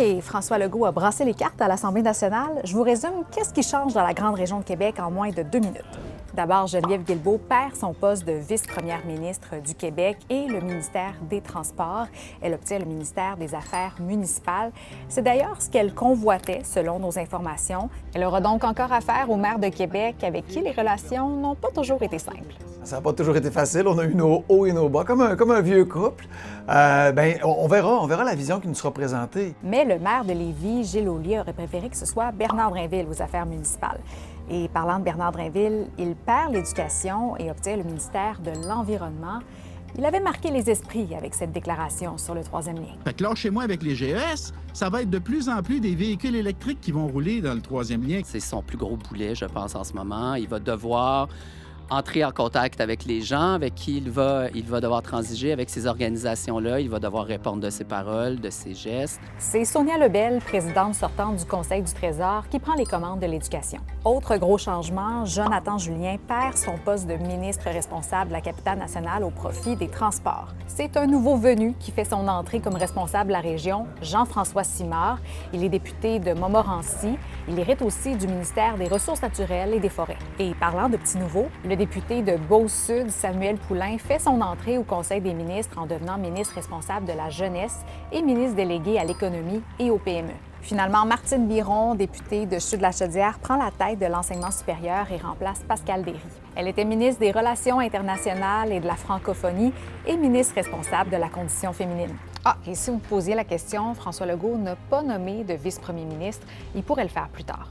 OK, François Legault a brassé les cartes à l'Assemblée nationale. Je vous résume qu'est-ce qui change dans la grande région de Québec en moins de 2 minutes. D'abord, Geneviève Guilbeault perd son poste de vice-première ministre du Québec et le ministère des Transports. Elle obtient le ministère des Affaires municipales. C'est d'ailleurs ce qu'elle convoitait, selon nos informations. Elle aura donc encore affaire au maire de Québec, avec qui les relations n'ont pas toujours été simples. Ça n'a pas toujours été facile. On a eu nos hauts et nos bas, comme un vieux couple. On verra la vision qui nous sera présentée. Mais le maire de Lévis, Gilles Ollier, aurait préféré que ce soit Bernard Drinville aux Affaires municipales. Et parlant de Bernard Drinville, il perd l'éducation et obtient le ministère de l'Environnement. Il avait marqué les esprits avec cette déclaration sur le troisième lien. Fait que là, chez moi, avec les GES, ça va être de plus en plus des véhicules électriques qui vont rouler dans le troisième lien. C'est son plus gros boulet, je pense, en ce moment. Il va devoir entrer en contact avec les gens avec qui il va devoir transiger avec ces organisations-là. Il va devoir répondre de ses paroles, de ses gestes. C'est Sonia Lebel, présidente sortante du Conseil du Trésor, qui prend les commandes de l'éducation. Autre gros changement, Jonathan Julien perd son poste de ministre responsable de la capitale nationale au profit des Transports. C'est un nouveau venu qui fait son entrée comme responsable de la région, Jean-François Simard. Il est député de Montmorency. Il hérite aussi du ministère des Ressources naturelles et des Forêts. Et parlant de petits nouveaux, le député de Beauce-Sud, Samuel Poulain, fait son entrée au Conseil des ministres en devenant ministre responsable de la jeunesse et ministre délégué à l'économie et aux PME. Finalement, Martine Biron, députée de Chutes-de-la-Chaudière, prend la tête de l'enseignement supérieur et remplace Pascal Derry. Elle était ministre des Relations internationales et de la francophonie et ministre responsable de la condition féminine. Ah, et si vous posiez la question, François Legault n'a pas nommé de vice-premier ministre. Il pourrait le faire plus tard.